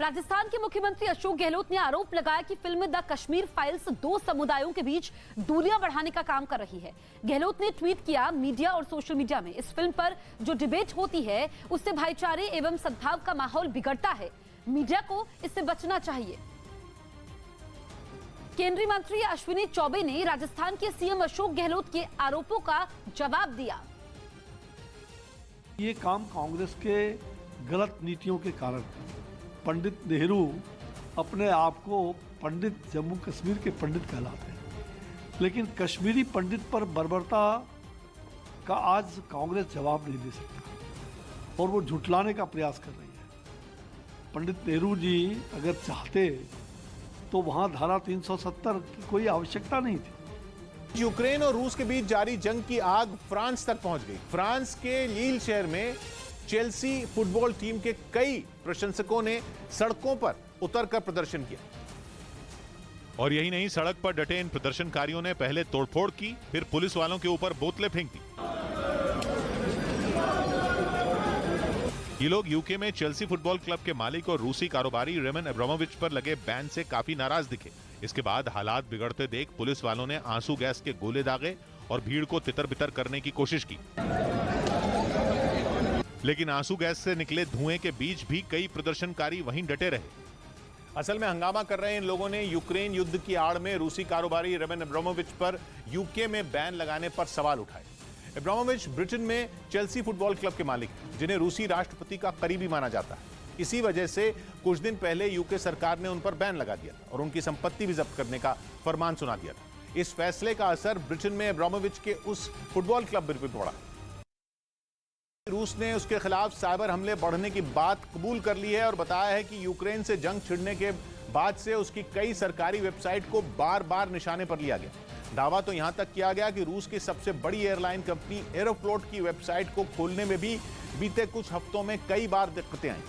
राजस्थान के मुख्यमंत्री अशोक गहलोत ने आरोप लगाया कि फिल्म द कश्मीर फाइल्स दो समुदायों के बीच दूरियां बढ़ाने का काम कर रही है। गहलोत ने ट्वीट किया, मीडिया और सोशल मीडिया में इस फिल्म पर जो डिबेट होती है उससे भाईचारे एवं सद्भाव का माहौल बिगड़ता है। मीडिया को इससे बचना चाहिए। केंद्रीय मंत्री अश्विनी चौबे ने राजस्थान के सीएम अशोक गहलोत के आरोपों का जवाब दिया। ये काम कांग्रेस के गलत नीतियों के कारण, पंडित नेहरू अपने आप को पंडित जम्मू कश्मीर के पंडित कहलाते हैं, लेकिन कश्मीरी पंडित पर बर्बरता का आज कांग्रेस जवाब नहीं दे सकता और वो झुठलाने का प्रयास कर रही है। पंडित नेहरू जी अगर चाहते तो वहां धारा 370 की कोई आवश्यकता नहीं थी। यूक्रेन और रूस के बीच जारी जंग की आग फ्रांस तक पहुंच गई। फ्रांस के लील शहर में चेल्सी फुटबॉल टीम के कई प्रशंसकों ने सड़कों पर उतरकर प्रदर्शन किया। और यही नहीं, सड़क पर डटे इन प्रदर्शनकारियों ने पहले तोड़फोड़ की, फिर पुलिस वालों के ऊपर बोतलें फेंक दी। ये लोग यूके में चेल्सी फुटबॉल क्लब के मालिक और रूसी कारोबारी रोमन अब्रामोविच पर लगे बैन से काफी नाराज दिखे। इसके बाद हालात बिगड़ते देख पुलिस वालों ने आंसू गैस के गोले दागे और भीड़ को तितर-बितर करने की कोशिश की, लेकिन आंसू गैस से निकले धुएं के बीच भी कई प्रदर्शनकारी वहीं डटे रहे। असल में हंगामा कर रहे इन लोगों ने यूक्रेन युद्ध की आड़ में रूसी कारोबारी रोमन अब्रामोविच पर यूके में बैन लगाने पर सवाल उठाए। अब्रामोविच ब्रिटेन में चेल्सी फुटबॉल क्लब के मालिक हैं, जिन्हें रूसी राष्ट्रपति का करीबी माना जाता है। इसी वजह से कुछ दिन पहले यूके सरकार ने उन पर बैन लगा दिया था और उनकी संपत्ति भी जब्त करने का फरमान सुना दिया था। इस फैसले का असर ब्रिटेन में अब्रामोविच के उस फुटबॉल क्लब पर भी पड़ा। रूस ने उसके खिलाफ साइबर हमले बढ़ने की बात कबूल कर ली है और बताया है कि यूक्रेन से जंग छिड़ने के बाद से उसकी कई सरकारी वेबसाइट को बार बार निशाने पर लिया गया। दावा तो यहां तक किया गया कि रूस की सबसे बड़ी एयरलाइन कंपनी एरोफ्लोट की वेबसाइट को खोलने में भी बीते कुछ हफ्तों में कई बार दिक्कतें आई।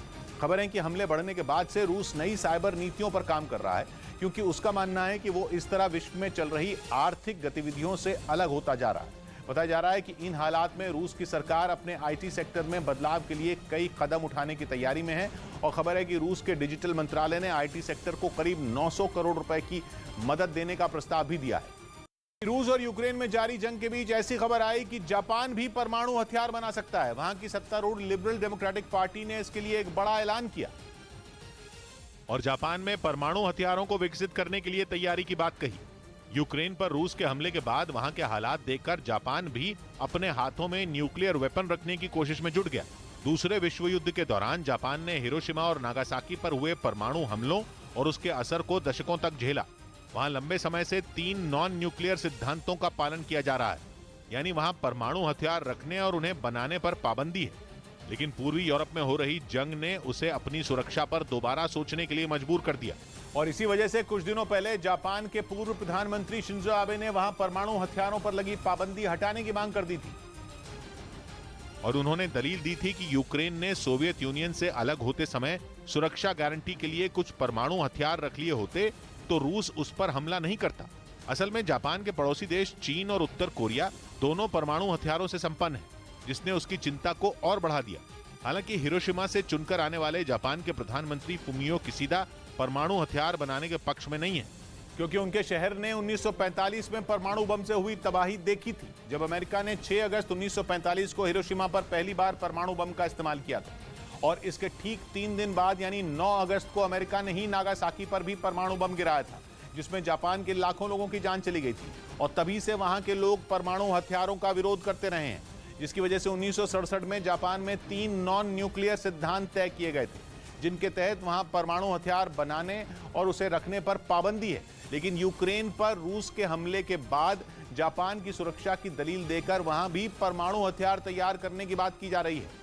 खबर है कि हमले बढ़ने के बाद से रूस नई साइबर नीतियों पर काम कर रहा है, क्योंकि उसका मानना है कि वो इस तरह विश्व में चल रही आर्थिक गतिविधियों से अलग होता जा रहा है। बताया जा रहा है कि इन हालात में रूस की सरकार अपने आईटी सेक्टर में बदलाव के लिए कई कदम उठाने की तैयारी में है और खबर है कि रूस के डिजिटल मंत्रालय ने आईटी सेक्टर को करीब 900 करोड़ रुपए की मदद देने का प्रस्ताव भी दिया है। रूस और यूक्रेन में जारी जंग के बीच ऐसी खबर आई कि जापान भी परमाणु हथियार बना सकता है। वहां की सत्तारूढ़ लिबरल डेमोक्रेटिक पार्टी ने इसके लिए एक बड़ा ऐलान किया और जापान में परमाणु हथियारों को विकसित करने के लिए तैयारी की बात कही। यूक्रेन पर रूस के हमले के बाद वहां के हालात देखकर जापान भी अपने हाथों में न्यूक्लियर वेपन रखने की कोशिश में जुट गया। दूसरे विश्व युद्ध के दौरान जापान ने हिरोशिमा और नागासाकी पर हुए परमाणु हमलों और उसके असर को दशकों तक झेला। वहां लंबे समय से 3 नॉन न्यूक्लियर सिद्धांतों का पालन किया जा रहा है, यानी वहां परमाणु हथियार रखने और उन्हें बनाने पर पाबंदी है। लेकिन पूर्वी यूरोप में हो रही जंग ने उसे अपनी सुरक्षा पर दोबारा सोचने के लिए मजबूर कर दिया और इसी वजह से कुछ दिनों पहले जापान के पूर्व प्रधानमंत्री शिंजो आबे ने वहां परमाणु हथियारों पर लगी पाबंदी हटाने की मांग कर दी थी। और उन्होंने दलील दी थी कि यूक्रेन ने सोवियत यूनियन से अलग होते समय सुरक्षा गारंटी के लिए कुछ परमाणु हथियार रख लिए होते तो रूस उस पर हमला नहीं करता। असल में जापान के पड़ोसी देश चीन और उत्तर कोरिया दोनों परमाणु हथियारों से संपन्न हैं, जिसने उसकी चिंता को और बढ़ा दिया। हालांकि हिरोशिमा से चुनकर आने वाले जापान के प्रधानमंत्री फुमियो किशिदा परमाणु हथियार बनाने के पक्ष में नहीं है, क्योंकि उनके शहर ने 1945 में परमाणु बम से हुई तबाही देखी थी, जब अमेरिका ने 6 अगस्त 1945 को हिरोशिमा पर पहली बार परमाणु बम का इस्तेमाल किया था। और इसके ठीक 3 दिन बाद यानी 9 अगस्त को अमेरिका ने ही नागासाकी पर भी परमाणु बम गिराया था, जिसमें जापान के लाखों लोगों की जान चली गई थी। और तभी से वहां के लोग परमाणु हथियारों का विरोध करते रहे हैं, जिसकी वजह से 1967 में जापान में 3 नॉन न्यूक्लियर सिद्धांत तय किए गए थे, जिनके तहत वहां परमाणु हथियार बनाने और उसे रखने पर पाबंदी है। लेकिन यूक्रेन पर रूस के हमले के बाद जापान की सुरक्षा की दलील देकर वहां भी परमाणु हथियार तैयार करने की बात की जा रही है।